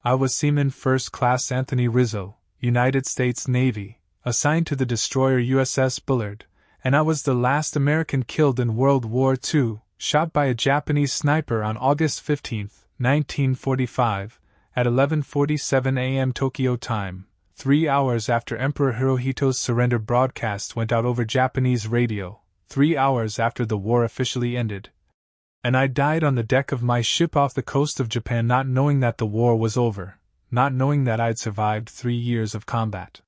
I was Seaman First Class Anthony Rizzo, United States Navy, assigned to the destroyer USS Bullard, and I was the last American killed in World War II, shot by a Japanese sniper on August 15, 1945, at 11:47 a.m. Tokyo time, 3 hours after Emperor Hirohito's surrender broadcast went out over Japanese radio, 3 hours after the war officially ended. And I died on the deck of my ship off the coast of Japan, not knowing that the war was over, not knowing that I'd survived 3 years of combat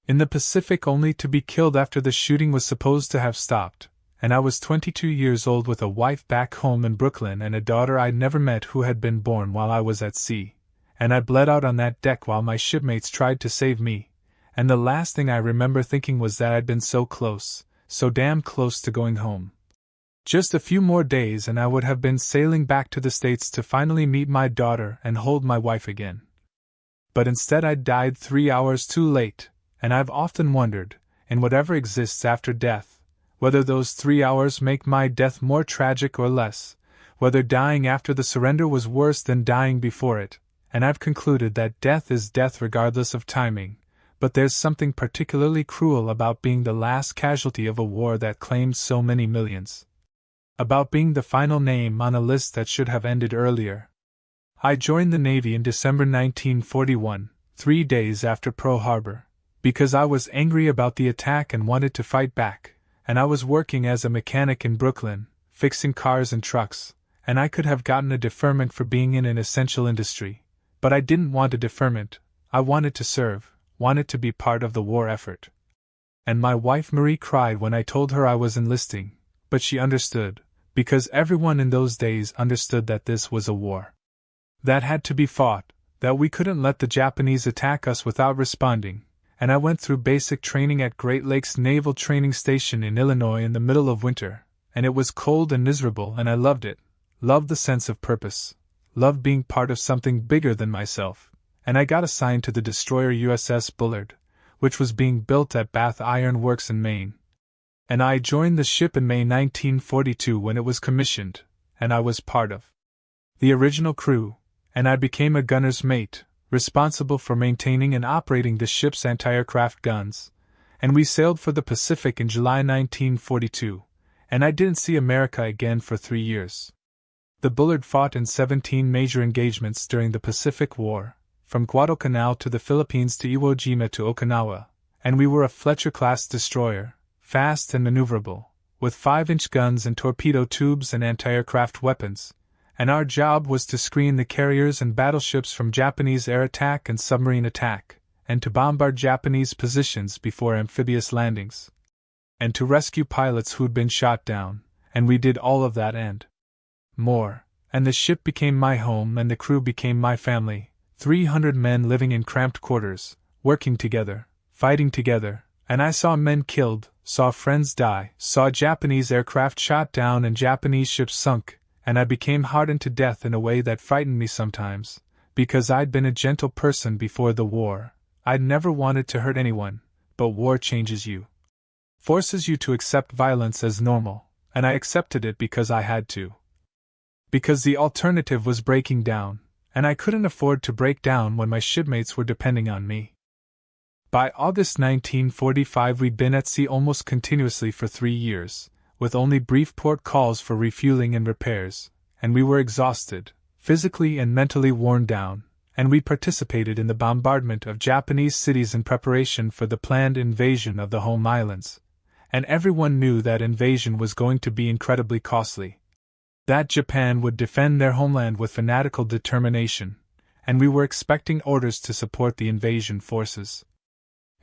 in the Pacific, only to be killed after the shooting was supposed to have stopped. And I was 22 years old with a wife back home in Brooklyn and a daughter I'd never met who had been born while I was at sea. And I bled out on that deck while my shipmates tried to save me, and the last thing I remember thinking was that I'd been so close, so damn close to going home. Just a few more days and I would have been sailing back to the States to finally meet my daughter and hold my wife again. But instead I died 3 hours too late, and I've often wondered, in whatever exists after death, whether those 3 hours make my death more tragic or less, whether dying after the surrender was worse than dying before it, and I've concluded that death is death regardless of timing, but there's something particularly cruel about being the last casualty of a war that claimed so many millions. About being the final name on a list that should have ended earlier. I joined the Navy in December 1941, 3 days after Pearl Harbor, because I was angry about the attack and wanted to fight back, and I was working as a mechanic in Brooklyn, fixing cars and trucks, and I could have gotten a deferment for being in an essential industry, but I didn't want a deferment. I wanted to serve, wanted to be part of the war effort. And my wife Marie cried when I told her I was enlisting, but she understood, because everyone in those days understood that this was a war that had to be fought, that we couldn't let the Japanese attack us without responding, and I went through basic training at Great Lakes Naval Training Station in Illinois in the middle of winter, and it was cold and miserable and I loved it, loved the sense of purpose, loved being part of something bigger than myself, and I got assigned to the destroyer USS Bullard, which was being built at Bath Iron Works in Maine. And I joined the ship in May 1942 when it was commissioned, and I was part of the original crew, and I became a gunner's mate, responsible for maintaining and operating the ship's anti-aircraft guns, and we sailed for the Pacific in July 1942, and I didn't see America again for 3 years. The Bullard fought in 17 major engagements during the Pacific War, from Guadalcanal to the Philippines to Iwo Jima to Okinawa, and we were a Fletcher-class destroyer, fast and maneuverable, with 5-inch guns and torpedo tubes and anti-aircraft weapons, and our job was to screen the carriers and battleships from Japanese air attack and submarine attack, and to bombard Japanese positions before amphibious landings, and to rescue pilots who'd been shot down, and we did all of that and more, and the ship became my home and the crew became my family, 300 men living in cramped quarters, working together, fighting together, and I saw men killed, saw friends die, saw Japanese aircraft shot down and Japanese ships sunk, and I became hardened to death in a way that frightened me sometimes, because I'd been a gentle person before the war. I'd never wanted to hurt anyone, but war changes you. Forces you to accept violence as normal, and I accepted it because I had to. Because the alternative was breaking down, and I couldn't afford to break down when my shipmates were depending on me. By August 1945 we'd been at sea almost continuously for 3 years, with only brief port calls for refueling and repairs, and we were exhausted, physically and mentally worn down, and we participated in the bombardment of Japanese cities in preparation for the planned invasion of the home islands, and everyone knew that invasion was going to be incredibly costly, that Japan would defend their homeland with fanatical determination, and we were expecting orders to support the invasion forces.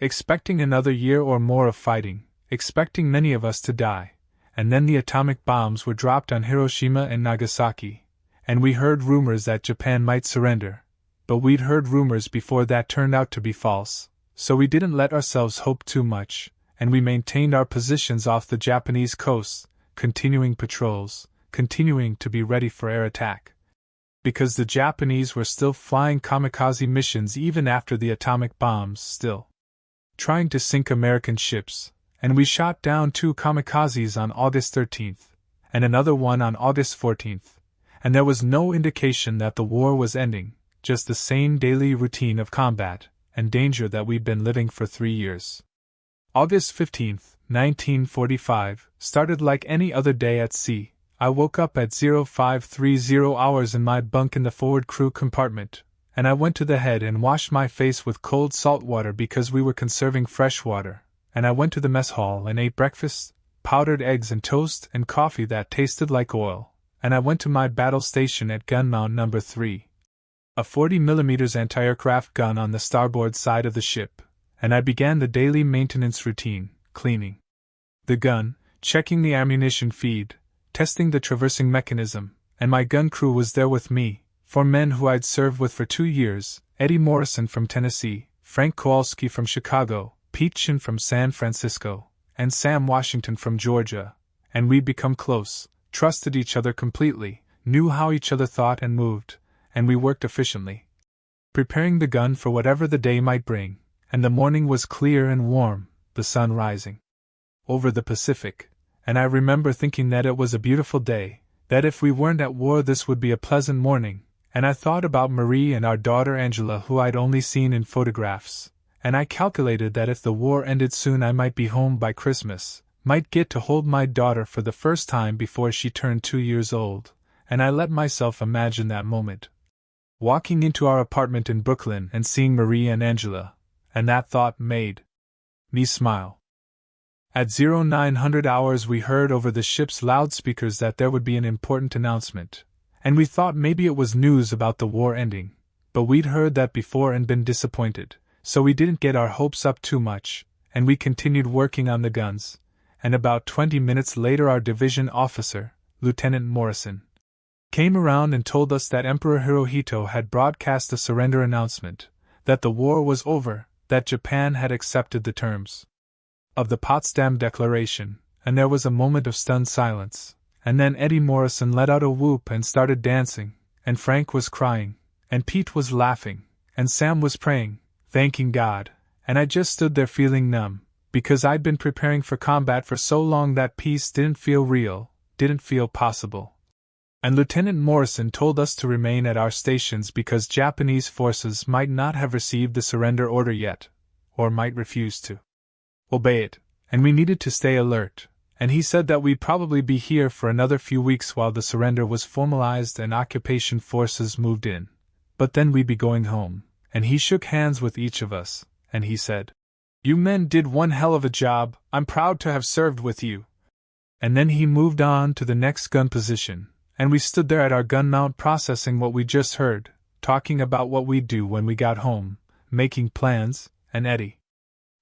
Expecting another year or more of fighting, expecting many of us to die, and then the atomic bombs were dropped on Hiroshima and Nagasaki, and we heard rumors that Japan might surrender, but we'd heard rumors before that turned out to be false, so we didn't let ourselves hope too much, and we maintained our positions off the Japanese coast, continuing patrols, continuing to be ready for air attack. Because the Japanese were still flying kamikaze missions even after the atomic bombs, still trying to sink American ships, and we shot down 2 kamikazes on August 13th, and another one on August 14th, and there was no indication that the war was ending, just the same daily routine of combat and danger that we'd been living for 3 years. August 15th, 1945, started like any other day at sea. I woke up at 0530 hours in my bunk in the forward crew compartment, and I went to the head and washed my face with cold salt water because we were conserving fresh water, and I went to the mess hall and ate breakfast, powdered eggs and toast and coffee that tasted like oil, and I went to my battle station at gun mount number 3, a 40mm anti-aircraft gun on the starboard side of the ship, and I began the daily maintenance routine, cleaning the gun, checking the ammunition feed, testing the traversing mechanism, and my gun crew was there with me, 4 men who I'd served with for 2 years, Eddie Morrison from Tennessee, Frank Kowalski from Chicago, Pete Chin from San Francisco, and Sam Washington from Georgia, and we'd become close, trusted each other completely, knew how each other thought and moved, and we worked efficiently, preparing the gun for whatever the day might bring, and the morning was clear and warm, the sun rising over the Pacific, and I remember thinking that it was a beautiful day, that if we weren't at war this would be a pleasant morning, and I thought about Marie and our daughter Angela who I'd only seen in photographs, and I calculated that if the war ended soon I might be home by Christmas, might get to hold my daughter for the first time before she turned 2 years old, and I let myself imagine that moment. Walking into our apartment in Brooklyn and seeing Marie and Angela, and that thought made me smile. At 0900 hours we heard over the ship's loudspeakers that there would be an important announcement, and we thought maybe it was news about the war ending, but we'd heard that before and been disappointed, so we didn't get our hopes up too much, and we continued working on the guns, and about 20 minutes later our division officer, Lieutenant Morrison, came around and told us that Emperor Hirohito had broadcast a surrender announcement, that the war was over, that Japan had accepted the terms of the Potsdam Declaration, and there was a moment of stunned silence, and then Eddie Morrison let out a whoop and started dancing, and Frank was crying, and Pete was laughing, and Sam was praying, thanking God, and I just stood there feeling numb, because I'd been preparing for combat for so long that peace didn't feel real, didn't feel possible. And Lieutenant Morrison told us to remain at our stations because Japanese forces might not have received the surrender order yet, or might refuse to obey it, and we needed to stay alert, and he said that we'd probably be here for another few weeks while the surrender was formalized and occupation forces moved in, but then we'd be going home, and he shook hands with each of us, and he said, "You men did one hell of a job, I'm proud to have served with you." And then he moved on to the next gun position, and we stood there at our gun mount processing what we just heard, talking about what we'd do when we got home, making plans, and Eddie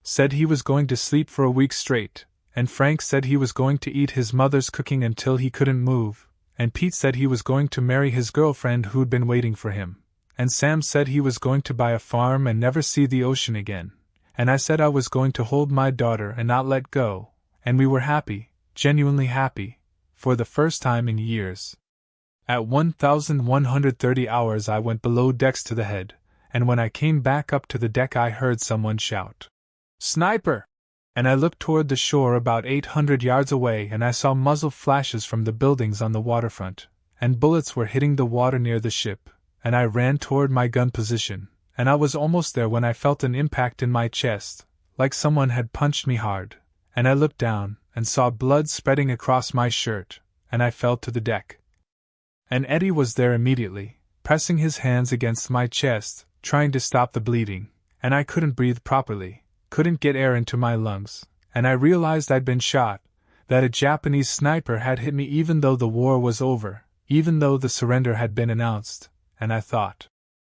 said he was going to sleep for a week straight, and Frank said he was going to eat his mother's cooking until he couldn't move, and Pete said he was going to marry his girlfriend who'd been waiting for him, and Sam said he was going to buy a farm and never see the ocean again, and I said I was going to hold my daughter and not let go, and we were happy, genuinely happy, for the first time in years. At 1130 hours I went below decks to the head, and when I came back up to the deck I heard someone shout, "Sniper!" And I looked toward the shore about 800 yards away and I saw muzzle flashes from the buildings on the waterfront, and bullets were hitting the water near the ship, and I ran toward my gun position, and I was almost there when I felt an impact in my chest, like someone had punched me hard, and I looked down and saw blood spreading across my shirt, and I fell to the deck. And Eddie was there immediately, pressing his hands against my chest, trying to stop the bleeding, and I couldn't breathe properly, couldn't get air into my lungs, and I realized I'd been shot, that a Japanese sniper had hit me even though the war was over, even though the surrender had been announced, and I thought,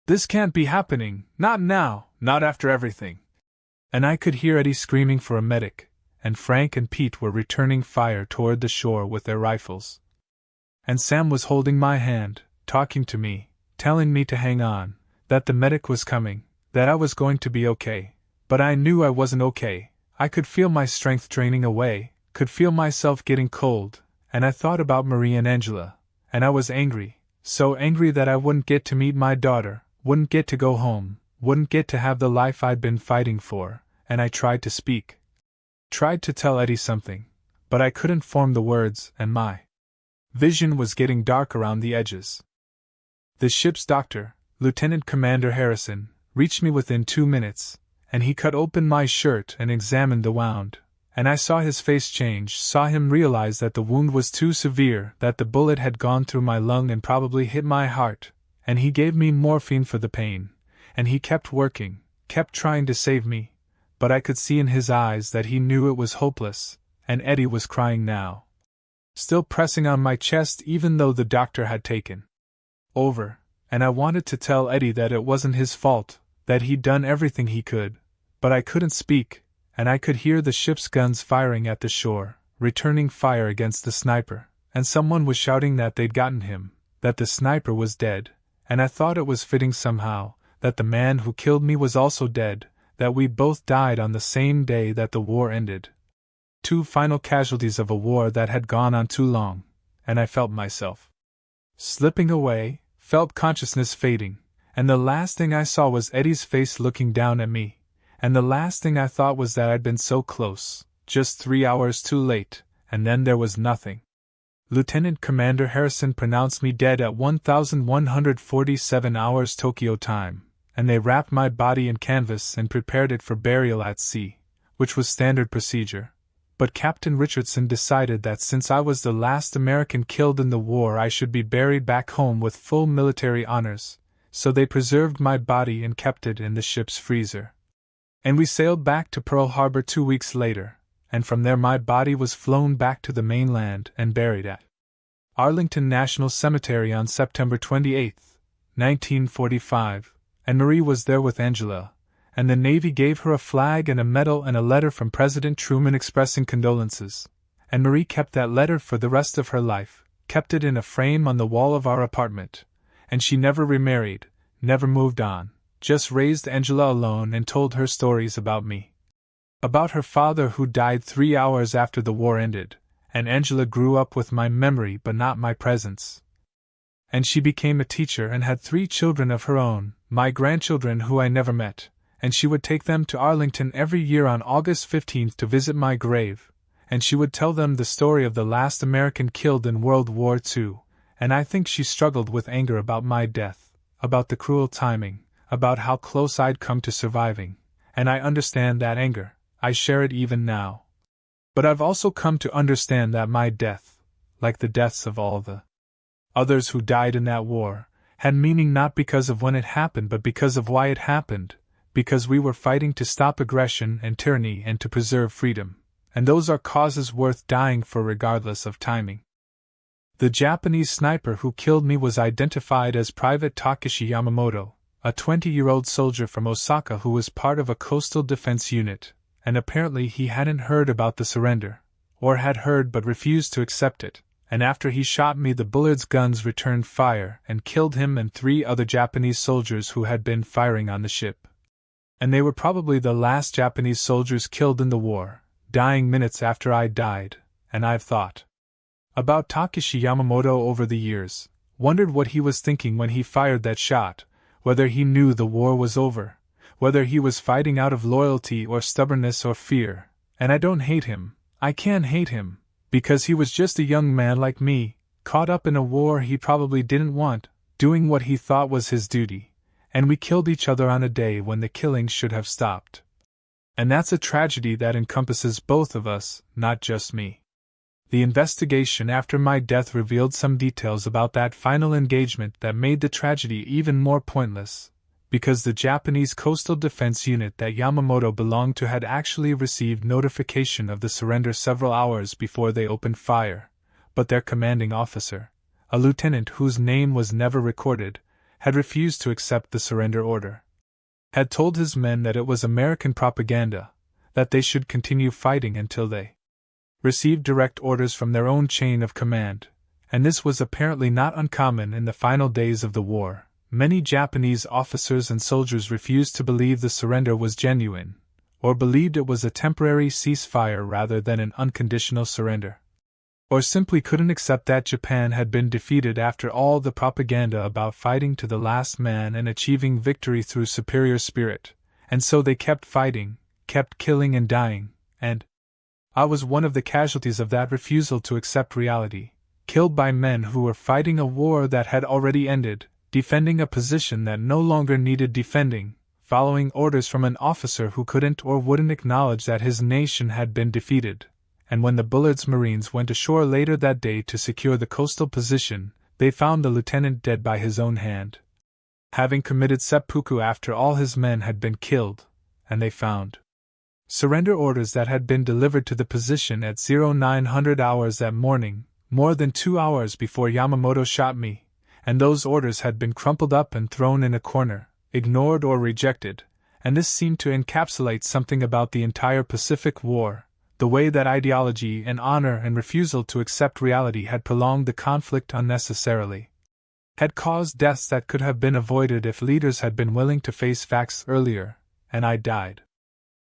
"This can't be happening, not now, not after everything." And I could hear Eddie screaming for a medic, and Frank and Pete were returning fire toward the shore with their rifles. And Sam was holding my hand, talking to me, telling me to hang on, that the medic was coming, that I was going to be okay. But I knew I wasn't okay. I could feel my strength draining away, could feel myself getting cold, and I thought about Marie and Angela, and I was angry, so angry that I wouldn't get to meet my daughter, wouldn't get to go home, wouldn't get to have the life I'd been fighting for, and I tried to speak. Tried to tell Eddie something, but I couldn't form the words, and my vision was getting dark around the edges. The ship's doctor, Lieutenant Commander Harrison, reached me within 2 minutes, and he cut open my shirt and examined the wound, and I saw his face change, saw him realize that the wound was too severe, that the bullet had gone through my lung and probably hit my heart, and he gave me morphine for the pain, and he kept working, kept trying to save me, but I could see in his eyes that he knew it was hopeless, and Eddie was crying now, still pressing on my chest even though the doctor had taken over, and I wanted to tell Eddie that it wasn't his fault, that he'd done everything he could, but I couldn't speak, and I could hear the ship's guns firing at the shore, returning fire against the sniper, and someone was shouting that they'd gotten him, that the sniper was dead, and I thought it was fitting somehow, that the man who killed me was also dead, that we both died on the same day that the war ended. 2 final casualties of a war that had gone on too long, and I felt myself slipping away, felt consciousness fading, and the last thing I saw was Eddie's face looking down at me, and the last thing I thought was that I'd been so close, just 3 hours too late, and then there was nothing. Lieutenant Commander Harrison pronounced me dead at 1147 hours Tokyo time, and they wrapped my body in canvas and prepared it for burial at sea, which was standard procedure. But Captain Richardson decided that since I was the last American killed in the war, I should be buried back home with full military honors, so they preserved my body and kept it in the ship's freezer. And we sailed back to Pearl Harbor 2 weeks later, and from there my body was flown back to the mainland and buried at Arlington National Cemetery on September 28, 1945, and Marie was there with Angela, and the Navy gave her a flag and a medal and a letter from President Truman expressing condolences, and Marie kept that letter for the rest of her life, kept it in a frame on the wall of our apartment, and she never remarried, never moved on, just raised Angela alone and told her stories about me. About her father who died 3 hours after the war ended, and Angela grew up with my memory but not my presence. And she became a teacher and had 3 children of her own, my grandchildren who I never met, and she would take them to Arlington every year on August 15th to visit my grave, and she would tell them the story of the last American killed in World War II, and I think she struggled with anger about my death, about the cruel timing, about how close I'd come to surviving, and I understand that anger, I share it even now. But I've also come to understand that my death, like the deaths of all the others who died in that war, had meaning not because of when it happened but because of why it happened, because we were fighting to stop aggression and tyranny and to preserve freedom, and those are causes worth dying for regardless of timing. The Japanese sniper who killed me was identified as Private Takeshi Yamamoto, a 20-year-old soldier from Osaka who was part of a coastal defense unit, and apparently he hadn't heard about the surrender, or had heard but refused to accept it, and after he shot me the Bullard's guns returned fire and killed him and 3 other Japanese soldiers who had been firing on the ship. And they were probably the last Japanese soldiers killed in the war, dying minutes after I died, and I've thought about Takeshi Yamamoto over the years, wondered what he was thinking when he fired that shot, whether he knew the war was over, whether he was fighting out of loyalty or stubbornness or fear, and I don't hate him, I can't hate him, because he was just a young man like me, caught up in a war he probably didn't want, doing what he thought was his duty. And we killed each other on a day when the killing should have stopped. And that's a tragedy that encompasses both of us, not just me. The investigation after my death revealed some details about that final engagement that made the tragedy even more pointless, because the Japanese coastal defense unit that Yamamoto belonged to had actually received notification of the surrender several hours before they opened fire, but their commanding officer, a lieutenant whose name was never recorded, had refused to accept the surrender order. Had told his men that it was American propaganda, that they should continue fighting until they received direct orders from their own chain of command, and this was apparently not uncommon in the final days of the war. Many Japanese officers and soldiers refused to believe the surrender was genuine, or believed it was a temporary ceasefire rather than an unconditional surrender, or simply couldn't accept that Japan had been defeated after all the propaganda about fighting to the last man and achieving victory through superior spirit, and so they kept fighting, kept killing and dying, and I was one of the casualties of that refusal to accept reality, killed by men who were fighting a war that had already ended, defending a position that no longer needed defending, following orders from an officer who couldn't or wouldn't acknowledge that his nation had been defeated. And when the Bullard's Marines went ashore later that day to secure the coastal position, they found the lieutenant dead by his own hand, having committed seppuku after all his men had been killed, and they found surrender orders that had been delivered to the position at 0900 hours that morning, more than 2 hours before Yamamoto shot me, and those orders had been crumpled up and thrown in a corner, ignored or rejected, and this seemed to encapsulate something about the entire Pacific War, the way that ideology and honor and refusal to accept reality had prolonged the conflict unnecessarily, had caused deaths that could have been avoided if leaders had been willing to face facts earlier, and I died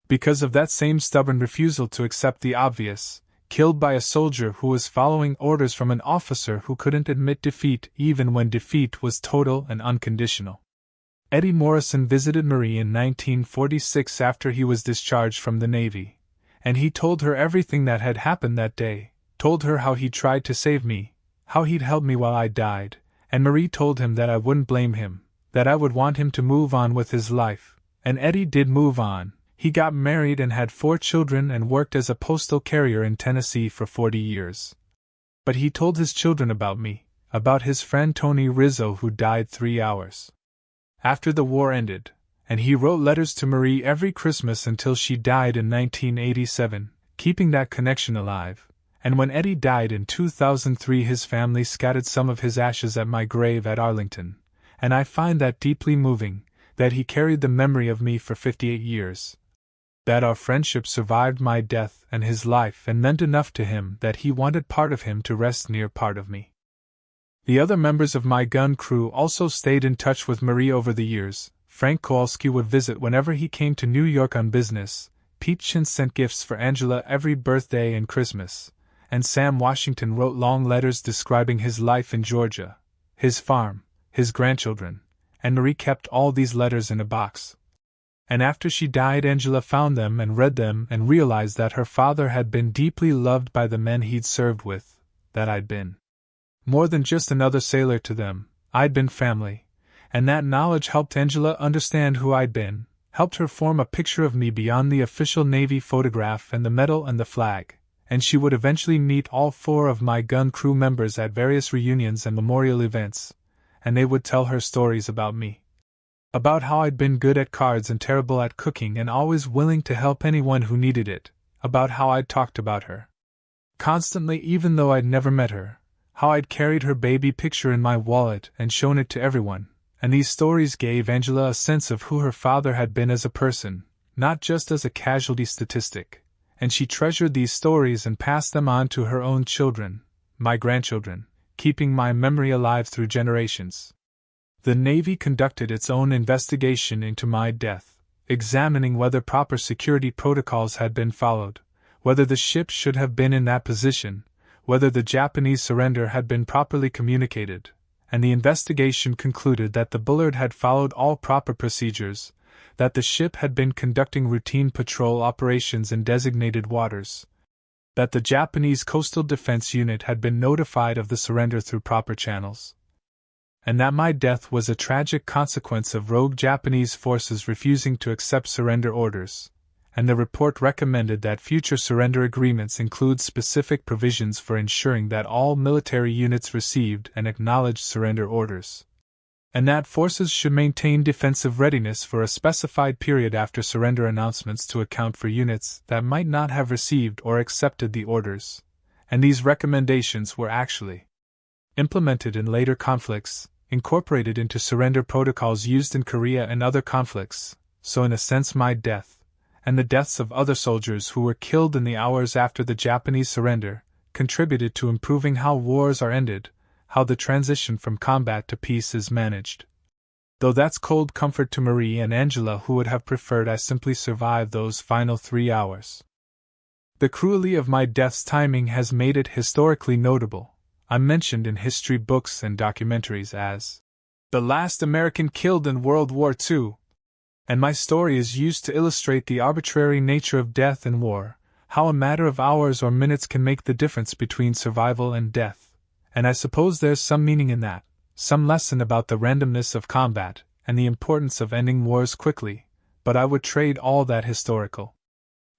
because of that same stubborn refusal to accept the obvious, killed by a soldier who was following orders from an officer who couldn't admit defeat even when defeat was total and unconditional. Eddie Morrison visited Marie in 1946 after he was discharged from the Navy, and he told her everything that had happened that day, told her how he tried to save me, how he'd helped me while I died, and Marie told him that I wouldn't blame him, that I would want him to move on with his life, and Eddie did move on. He got married and had 4 children and worked as a postal carrier in Tennessee for 40 years. But he told his children about me, about his friend Tony Rizzo who died 3 hours after the war ended, and he wrote letters to Marie every Christmas until she died in 1987, keeping that connection alive. And when Eddie died in 2003, his family scattered some of his ashes at my grave at Arlington, and I find that deeply moving, that he carried the memory of me for 58 years. That our friendship survived my death and his life and meant enough to him that he wanted part of him to rest near part of me. The other members of my gun crew also stayed in touch with Marie over the years. Frank Kowalski would visit whenever he came to New York on business, Pete Chin sent gifts for Angela every birthday and Christmas, and Sam Washington wrote long letters describing his life in Georgia, his farm, his grandchildren, and Marie kept all these letters in a box. And after she died, Angela found them and read them and realized that her father had been deeply loved by the men he'd served with, that I'd been more than just another sailor to them, I'd been family, and that knowledge helped Angela understand who I'd been, helped her form a picture of me beyond the official Navy photograph and the medal and the flag, and she would eventually meet all 4 of my gun crew members at various reunions and memorial events, and they would tell her stories about me. About how I'd been good at cards and terrible at cooking and always willing to help anyone who needed it, about how I'd talked about her constantly even though I'd never met her, how I'd carried her baby picture in my wallet and shown it to everyone, and these stories gave Angela a sense of who her father had been as a person, not just as a casualty statistic, and she treasured these stories and passed them on to her own children, my grandchildren, keeping my memory alive through generations. The Navy conducted its own investigation into my death, examining whether proper security protocols had been followed, whether the ship should have been in that position, whether the Japanese surrender had been properly communicated, and the investigation concluded that the Bullard had followed all proper procedures, that the ship had been conducting routine patrol operations in designated waters, that the Japanese Coastal Defense Unit had been notified of the surrender through proper channels, and that my death was a tragic consequence of rogue Japanese forces refusing to accept surrender orders, and the report recommended that future surrender agreements include specific provisions for ensuring that all military units received and acknowledged surrender orders, and that forces should maintain defensive readiness for a specified period after surrender announcements to account for units that might not have received or accepted the orders, and these recommendations were actually implemented in later conflicts, incorporated into surrender protocols used in Korea and other conflicts, so in a sense my death, and the deaths of other soldiers who were killed in the hours after the Japanese surrender, contributed to improving how wars are ended, how the transition from combat to peace is managed. Though that's cold comfort to Marie and Angela, who would have preferred I simply survive those final 3 hours. The cruelty of my death's timing has made it historically notable. I'm mentioned in history books and documentaries as the last American killed in World War II, and my story is used to illustrate the arbitrary nature of death in war, how a matter of hours or minutes can make the difference between survival and death, and I suppose there's some meaning in that, some lesson about the randomness of combat and the importance of ending wars quickly, but I would trade all that historical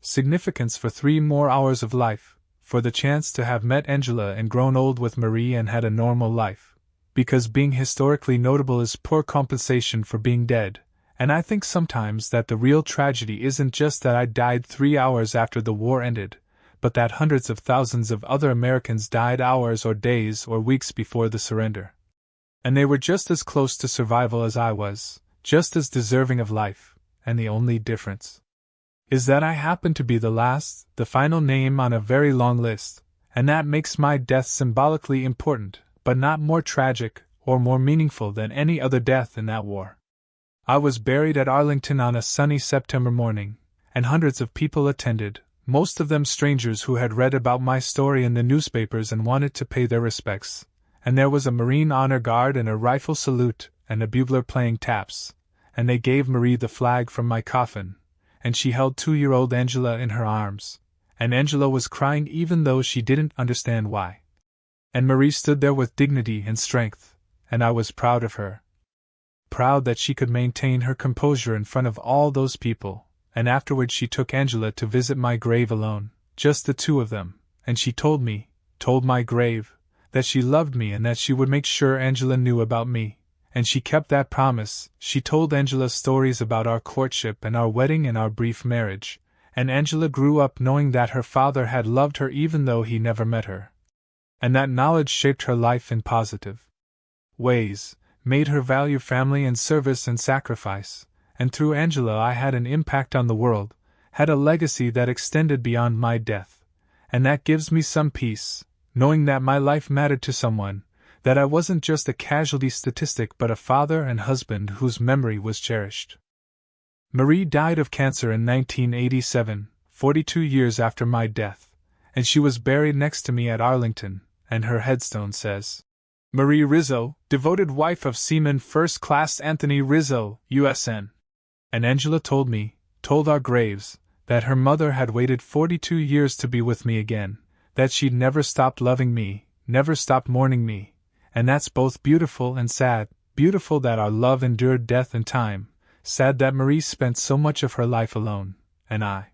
significance for 3 more hours of life, for the chance to have met Angela and grown old with Marie and had a normal life. Because being historically notable is poor compensation for being dead, and I think sometimes that the real tragedy isn't just that I died 3 hours after the war ended, but that hundreds of thousands of other Americans died hours or days or weeks before the surrender. And they were just as close to survival as I was, just as deserving of life, and the only difference is that I happen to be the last, the final name on a very long list, and that makes my death symbolically important, but not more tragic or more meaningful than any other death in that war. I was buried at Arlington on a sunny September morning, and hundreds of people attended, most of them strangers who had read about my story in the newspapers and wanted to pay their respects, and there was a Marine honor guard and a rifle salute and a bugler playing taps, and they gave Marie the flag from my coffin, and she held 2-year-old Angela in her arms, and Angela was crying even though she didn't understand why. And Marie stood there with dignity and strength, and I was proud of her. Proud that she could maintain her composure in front of all those people, and afterward she took Angela to visit my grave alone, just the 2 of them, and she told my grave, that she loved me and that she would make sure Angela knew about me. And she kept that promise. She told Angela stories about our courtship and our wedding and our brief marriage, and Angela grew up knowing that her father had loved her even though he never met her. And that knowledge shaped her life in positive ways, made her value family and service and sacrifice, and through Angela I had an impact on the world, had a legacy that extended beyond my death, and that gives me some peace, knowing that my life mattered to someone, that I wasn't just a casualty statistic but a father and husband whose memory was cherished. Marie died of cancer in 1987, 42 years after my death, and she was buried next to me at Arlington, and her headstone says, Marie Rizzo, devoted wife of Seaman First Class Anthony Rizzo, USN. And Angela told our graves, that her mother had waited 42 years to be with me again, that she'd never stopped loving me, never stopped mourning me. And that's both beautiful and sad, beautiful that our love endured death and time, sad that Marie spent so much of her life alone, and I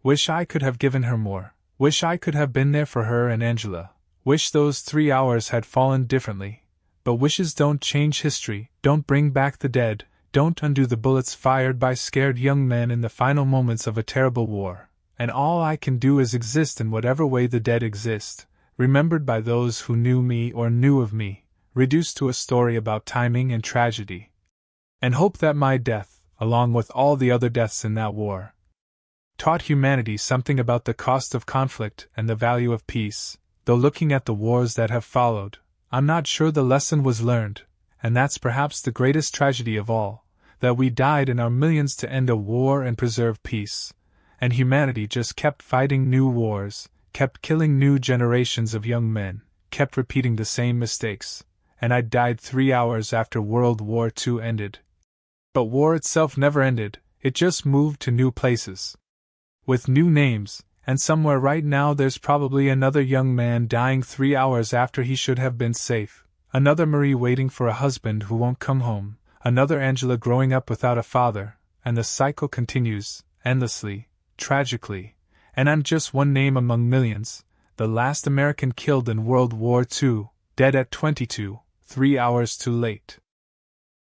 wish I could have given her more, wish I could have been there for her and Angela, wish those 3 hours had fallen differently, but wishes don't change history, don't bring back the dead, don't undo the bullets fired by scared young men in the final moments of a terrible war, and all I can do is exist in whatever way the dead exist, remembered by those who knew me or knew of me, reduced to a story about timing and tragedy. And hope that my death, along with all the other deaths in that war, taught humanity something about the cost of conflict and the value of peace, though looking at the wars that have followed, I'm not sure the lesson was learned, and that's perhaps the greatest tragedy of all, that we died in our millions to end a war and preserve peace, and humanity just kept fighting new wars, kept killing new generations of young men, kept repeating the same mistakes, and I died 3 hours after World War II ended. But war itself never ended, it just moved to new places, with new names, and somewhere right now there's probably another young man dying 3 hours after he should have been safe, another Marie waiting for a husband who won't come home, another Angela growing up without a father, and the cycle continues, endlessly, tragically. And I'm just one name among millions, the last American killed in World War II, dead at 22, 3 hours too late.